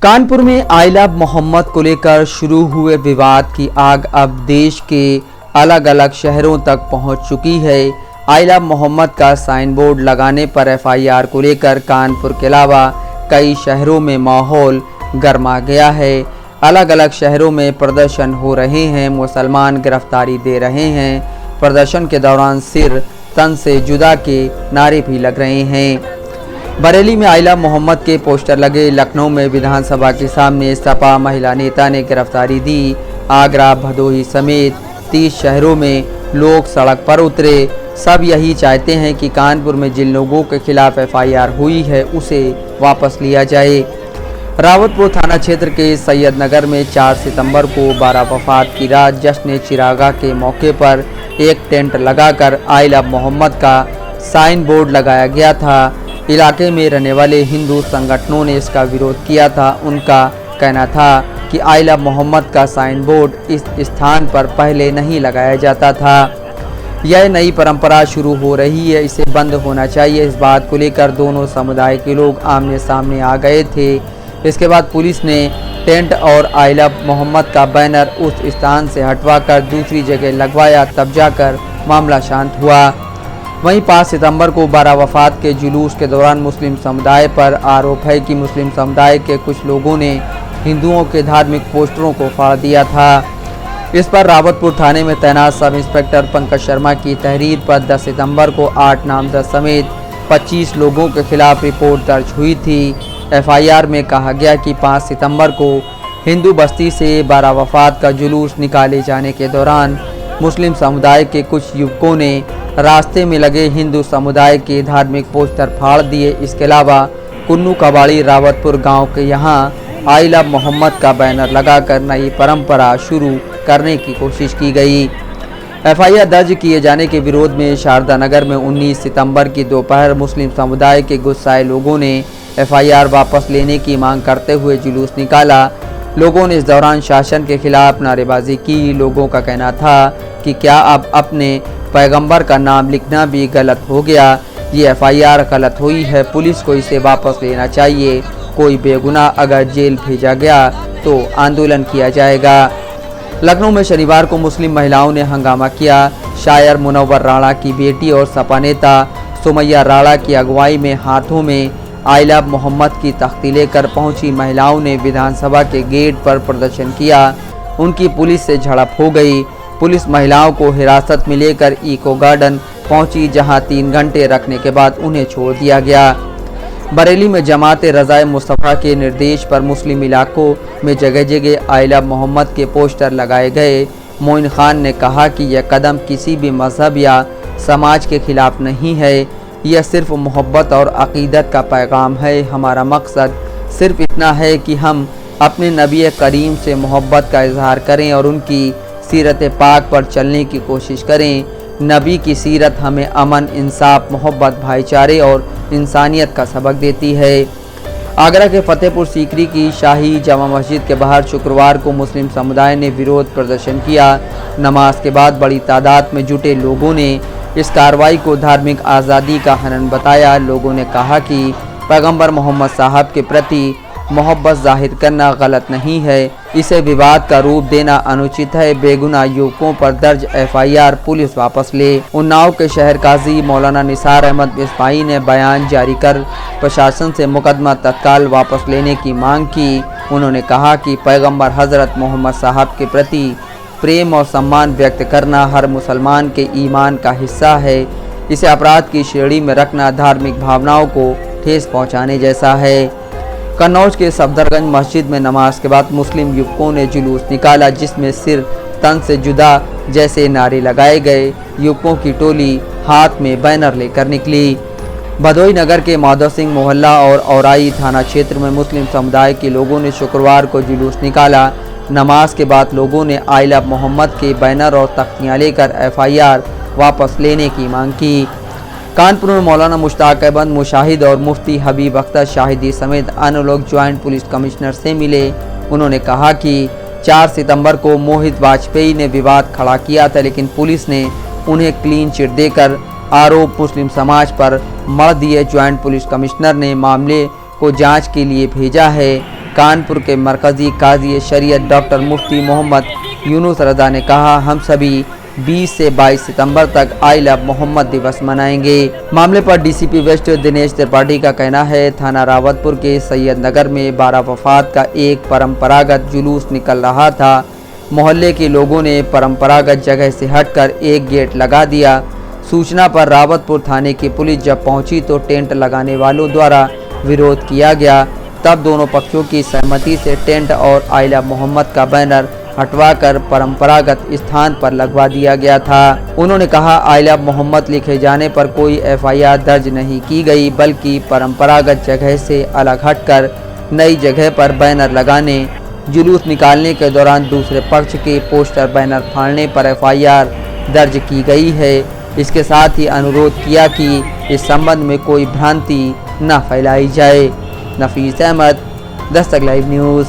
कानपुर में I love Mohammad को लेकर शुरू हुए विवाद की आग अब देश के अलग अलग शहरों तक पहुंच चुकी है। आई लव मोहम्मद का साइन बोर्ड लगाने पर एफआईआर को लेकर कानपुर के अलावा कई शहरों में माहौल गर्मा गया है। अलग अलग शहरों में प्रदर्शन हो रहे हैं, मुसलमान गिरफ्तारी दे रहे हैं। प्रदर्शन के दौरान सिर तन से जुदा के नारे भी लग रहे हैं। बरेली में आई लव मोहम्मद के पोस्टर लगे। लखनऊ में विधानसभा के सामने सपा महिला नेता ने गिरफ्तारी दी। आगरा, भदोही समेत 30 शहरों में लोग सड़क पर उतरे। सब यही चाहते हैं कि कानपुर में जिन लोगों के खिलाफ एफआईआर हुई है उसे वापस लिया जाए। रावतपुर थाना क्षेत्र के सैयद नगर में 4 सितंबर को 12 वफात की रात जश्न चिरागा के मौके पर एक टेंट लगाकर आई लव मोहम्मद का साइन बोर्ड लगाया गया था। इलाके में रहने वाले हिंदू संगठनों ने इसका विरोध किया था। उनका कहना था कि आई लव मोहम्मद का साइन बोर्ड इस स्थान पर पहले नहीं लगाया जाता था। यह नई परंपरा शुरू हो रही है, इसे बंद होना चाहिए। इस बात को लेकर दोनों समुदाय के लोग आमने सामने आ गए थे। इसके बाद पुलिस ने टेंट और आई लव मोहम्मद का बैनर उस स्थान से हटवाकर दूसरी जगह लगवाया, तब जाकर मामला शांत हुआ। वहीं 5 सितंबर को 12 वफात के जुलूस के दौरान मुस्लिम समुदाय पर आरोप है कि मुस्लिम समुदाय के कुछ लोगों ने हिंदुओं के धार्मिक पोस्टरों को फाड़ दिया था। इस पर रावतपुर थाने में तैनात सब इंस्पेक्टर पंकज शर्मा की तहरीर पर 10 सितंबर को 8 नामजद समेत 25 लोगों के खिलाफ रिपोर्ट दर्ज हुई थी। एफआईआर में कहा गया कि 5 सितंबर को हिंदू बस्ती से 12 वफात का जुलूस निकाले जाने के दौरान मुस्लिम समुदाय के कुछ युवकों ने रास्ते में लगे हिंदू समुदाय के धार्मिक पोस्टर फाड़ दिए। इसके अलावा कुन्नू कबाड़ी रावतपुर गांव के यहां आई लव मोहम्मद का बैनर लगाकर नई परंपरा शुरू करने की कोशिश की गई। एफआईआर दर्ज किए जाने के विरोध में शारदा नगर में 19 सितंबर की दोपहर मुस्लिम समुदाय के गुस्साए लोगों ने एफआईआर वापस लेने की मांग करते हुए जुलूस निकाला। लोगों ने इस दौरान शासन के खिलाफ नारेबाजी की। लोगों का कहना था कि क्या अब अपने पैगंबर का नाम लिखना भी गलत हो गया। ये एफआईआर गलत हुई है, पुलिस को इसे वापस लेना चाहिए। कोई बेगुनाह अगर जेल भेजा गया तो आंदोलन किया जाएगा। लखनऊ में शनिवार को मुस्लिम महिलाओं ने हंगामा किया। शायर मुनव्वर राणा की बेटी और सपा नेता सुमैया राणा की अगुवाई में हाथों में आई लव मोहम्मद की तख्ती लेकर पहुंची महिलाओं ने विधानसभा के गेट पर प्रदर्शन किया। उनकी पुलिस से झड़प हो गई। पुलिस महिलाओं को हिरासत में लेकर इको गार्डन पहुंची, जहां 3 घंटे रखने के बाद उन्हें छोड़ दिया गया। बरेली में जमात रज़ाए मुस्तफ़ा के निर्देश पर मुस्लिम इलाकों में जगह जगह आई लव मोहम्मद के पोस्टर लगाए गए। मोइन खान ने कहा कि यह कदम किसी भी मजहब या समाज के खिलाफ नहीं है, यह सिर्फ मोहब्बत और अक़ीदत का पैगाम है। हमारा मकसद सिर्फ इतना है कि हम अपने नबी करीम से मोहब्बत का इजहार करें और उनकी सीरत पाक पर चलने की कोशिश करें। नबी की सीरत हमें अमन, इंसाफ, मोहब्बत, भाईचारे और इंसानियत का सबक देती है। आगरा के फतेहपुर सीकरी की शाही जामा मस्जिद के बाहर शुक्रवार को मुस्लिम समुदाय ने विरोध प्रदर्शन किया। नमाज के बाद बड़ी तादाद में जुटे लोगों ने इस कार्रवाई को धार्मिक आज़ादी का हनन बताया। लोगों ने कहा कि पैगंबर मोहम्मद साहब के प्रति मोहब्बत जाहिर करना गलत नहीं है, इसे विवाद का रूप देना अनुचित है। बेगुनाह युवकों पर दर्ज एफआईआर पुलिस वापस ले। उन्नाव के शहर काजी मौलाना निसार अहमद इस्माई ने बयान जारी कर प्रशासन से मुकदमा तत्काल वापस लेने की मांग की। उन्होंने कहा कि पैगंबर हजरत मोहम्मद साहब के प्रति प्रेम और सम्मान व्यक्त करना हर मुसलमान के ईमान का हिस्सा है। इसे अपराध की श्रेणी में रखना धार्मिक भावनाओं को ठेस पहुँचाने जैसा है। कन्नौज के सफदरगंज मस्जिद में नमाज के बाद मुस्लिम युवकों ने जुलूस निकाला, जिसमें सिर तन से जुदा जैसे नारे लगाए गए। युवकों की टोली हाथ में बैनर लेकर निकली। भदोही नगर के माधव सिंह मोहल्ला और औराई थाना क्षेत्र में मुस्लिम समुदाय के लोगों ने शुक्रवार को जुलूस निकाला। नमाज के बाद लोगों ने आई लव मोहम्मद के बैनर और तख्तियाँ लेकर एफआईआर वापस लेने की मांग की। कानपुर में मौलाना मुश्ताक अहमद मुशाहिद और मुफ्ती हबीब अख्तर शाहिदी समेत अन्य लोग ज्वाइंट पुलिस कमिश्नर से मिले। उन्होंने कहा कि 4 सितंबर को मोहित वाजपेयी ने विवाद खड़ा किया था, लेकिन पुलिस ने उन्हें क्लीन चिट देकर आरोप मुस्लिम समाज पर मढ़ दिए। ज्वाइंट पुलिस कमिश्नर ने मामले को जांच के लिए भेजा है। कानपुर के मरकजी काजी शरीयत डॉक्टर मुफ्ती मोहम्मद यूनुस रज़ा ने कहा, हम सभी 20 से 22 सितंबर तक आई लव मोहम्मद दिवस मनाएंगे। मामले पर डीसीपी वेस्ट दिनेश त्रिपाठी का कहना है, थाना रावतपुर के सैयद नगर में 12 वफात का एक परंपरागत जुलूस निकल रहा था। मोहल्ले के लोगों ने परंपरागत जगह से हटकर एक गेट लगा दिया। सूचना पर रावतपुर थाने की पुलिस जब पहुंची तो टेंट लगाने वालों द्वारा विरोध किया गया। तब दोनों पक्षों की सहमति से टेंट और आई लव मोहम्मद का बैनर हटवाकर परंपरागत स्थान पर लगवा दिया गया था। उन्होंने कहा, आई लव मोहम्मद लिखे जाने पर कोई एफआईआर दर्ज नहीं की गई, बल्कि परंपरागत जगह से अलग हटकर नई जगह पर बैनर लगाने, जुलूस निकालने के दौरान दूसरे पक्ष के पोस्टर बैनर फाड़ने पर एफआईआर दर्ज की गई है। इसके साथ ही अनुरोध किया कि इस संबंध में कोई भ्रांति न फैलाई जाए। नफीस अहमद, दस्तक लाइव न्यूज़।